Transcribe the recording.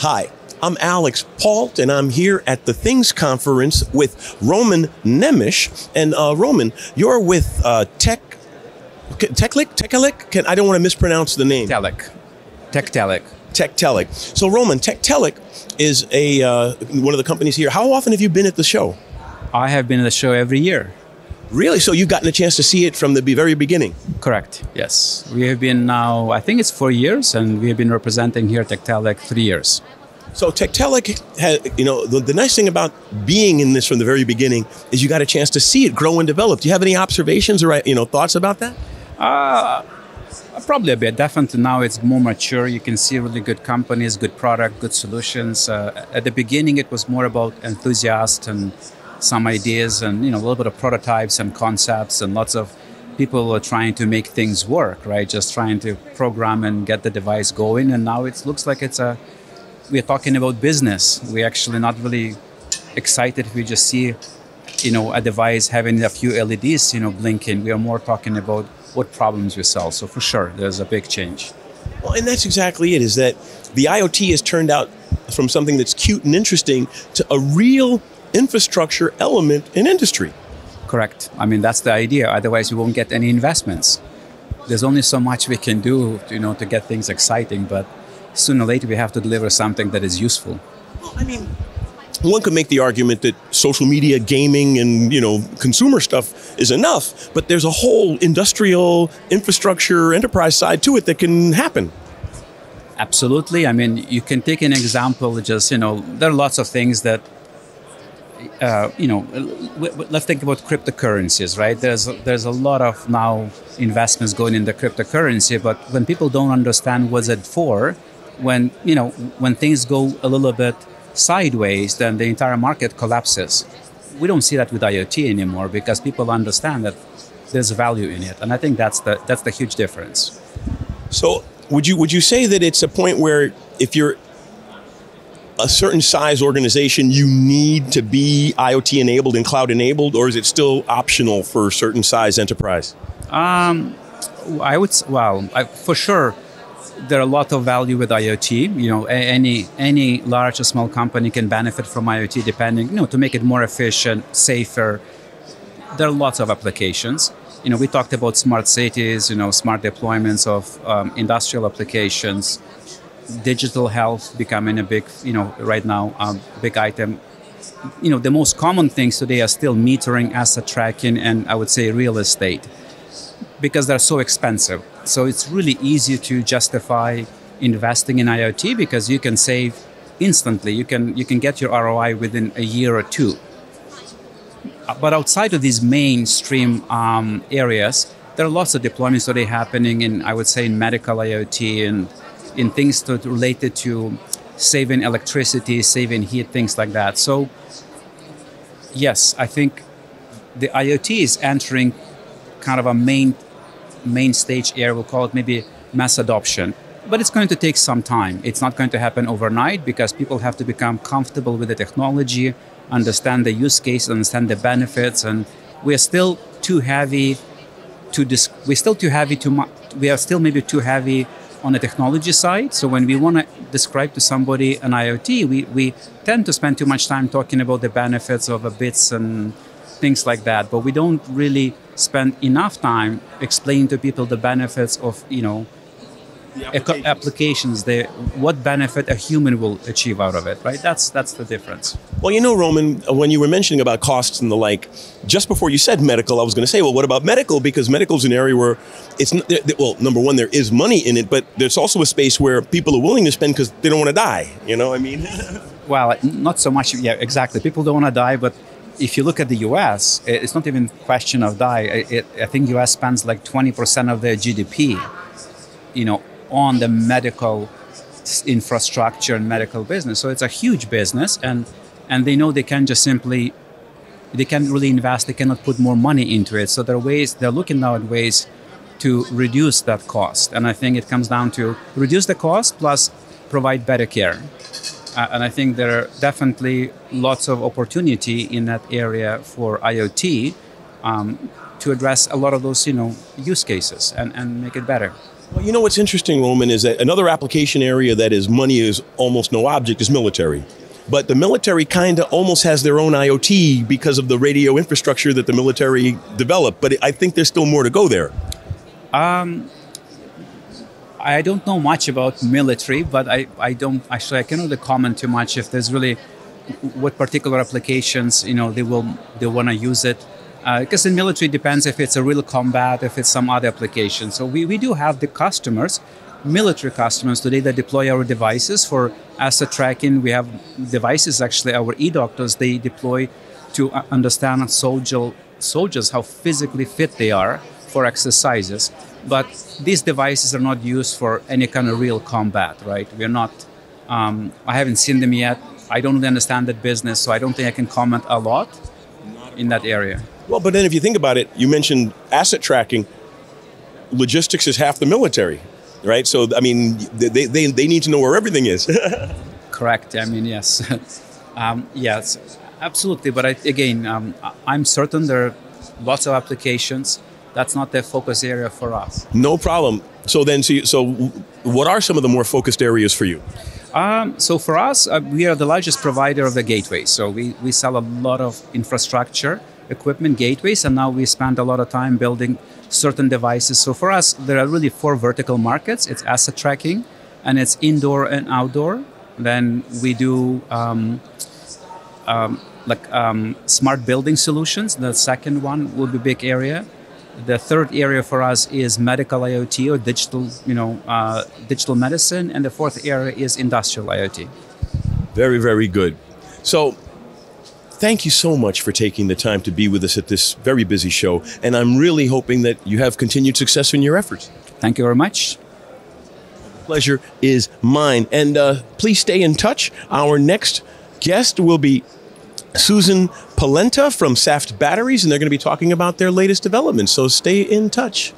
Hi, I'm Alix Paultre, and I'm here at the Things Conference with Roman Nemish. And Roman, you're with Tektelic? I don't want to mispronounce the name. Tektelic. Tektelic. So Roman, Tektelic is one of the companies here. How often have you been at the show? I have been at the show every year. Really? So you've gotten a chance to see it from the very beginning? Correct, yes. We have been now, I think it's 4 years, and we have been representing here Tektelic 3 years. So Tektelic, the nice thing about being in this from the very beginning is you got a chance to see it grow and develop. Do you have any observations or thoughts about that? Probably a bit. Definitely now it's more mature. You can see really good companies, good product, good solutions. At the beginning, it was more about enthusiasts and some ideas and a little bit of prototypes and concepts, and lots of people are trying to make things work, right? Just trying to program and get the device going. And now it looks like we're talking about business. We're actually not really excited if we just see, a device having a few LEDs, blinking. We are more talking about what problems we solve. So for sure, there's a big change. Well, and that's exactly it, is that the IoT has turned out from something that's cute and interesting to a real infrastructure element in industry. Correct. I mean, that's the idea. Otherwise, we won't get any investments. There's only so much we can do, to get things exciting, but sooner or later we have to deliver something that is useful. Well, I mean, one could make the argument that social media, gaming, and consumer stuff is enough, but there's a whole industrial, infrastructure, enterprise side to it that can happen. Absolutely. I mean, you can take an example. Just there are lots of things that let's think about cryptocurrencies, right? There's a lot of now investments going in the cryptocurrency, but when people don't understand what's it for, when things go a little bit sideways, then the entire market collapses. We don't see that with IoT anymore because people understand that there's value in it, and I think that's the huge difference. So would you say that it's a point where if you're a certain size organization, you need to be IoT enabled and cloud enabled, or is it still optional for a certain size enterprise? For sure, there are a lot of value with IoT. Any large or small company can benefit from IoT, depending, to make it more efficient, safer. There are lots of applications. We talked about smart cities, smart deployments of industrial applications. Digital health becoming a big, right now, big item. The most common things today are still metering, asset tracking, and I would say real estate, because they're so expensive. So it's really easy to justify investing in IoT because you can save instantly. You can get your ROI within a year or two. But outside of these mainstream areas, there are lots of deployments today happening in, I would say, in medical IoT and in things related to saving electricity, saving heat, things like that. So yes, I think the IoT is entering kind of a main stage area. We'll call it maybe mass adoption. But it's going to take some time. It's not going to happen overnight because people have to become comfortable with the technology, understand the use case, understand the benefits, and we are still too heavy we are still maybe too heavy on the technology side. So when we want to describe to somebody an IoT, we tend to spend too much time talking about the benefits of bits and things like that, but we don't really spend enough time explaining to people the benefits of applications, what benefit a human will achieve out of it, right? That's the difference. Well, Roman, when you were mentioning about costs and the like, just before you said medical, I was going to say, well, what about medical? Because medical is an area where number one, there is money in it, but there's also a space where people are willing to spend because they don't want to die. Well, not so much. Yeah, exactly. People don't want to die, but if you look at the US, it's not even a question of die. I think US spends like 20% of their GDP, on the medical infrastructure and medical business. So it's a huge business, and they know they can't really invest, they cannot put more money into it. So they're looking now at ways to reduce that cost. And I think it comes down to reduce the cost plus provide better care. And I think there are definitely lots of opportunity in that area for IoT to address a lot of those, use cases and make it better. Well, you know what's interesting, Roman, is that another application area that is money is almost no object is military. But the military kind of almost has their own IoT because of the radio infrastructure that the military developed. But I think there's still more to go there. I don't know much about military, but I cannot really comment too much if there's really what particular applications they want to use it. Because in military it depends if it's a real combat, if it's some other application. So we do have the customers, military customers today that deploy our devices for asset tracking. We have devices, actually, our e-doctors, they deploy to understand soldiers, how physically fit they are for exercises. But these devices are not used for any kind of real combat, right? We're not, I haven't seen them yet. I don't really understand that business, so I don't think I can comment a lot in that area. Well, but then if you think about it, you mentioned asset tracking. Logistics is half the military, right? So, I mean, they need to know where everything is. Correct. I mean, yes. Yes, absolutely. But I'm certain there are lots of applications. That's not the focus area for us. No problem. So then, what are some of the more focused areas for you? So for us, we are the largest provider of the gateways. So we sell a lot of infrastructure, equipment, gateways, and now we spend a lot of time building certain devices. So for us, there are really 4 vertical markets. It's asset tracking, and it's indoor and outdoor. Then we do smart building solutions. The second one will be a big area. The third area for us is medical IoT or digital medicine, and the fourth area is industrial IoT. Very, very good. So, thank you so much for taking the time to be with us at this very busy show, and I'm really hoping that you have continued success in your efforts. Thank you very much. Pleasure is mine, and please stay in touch. Our next guest will be Susan Polenta from Saft Batteries, and they're going to be talking about their latest developments. So stay in touch.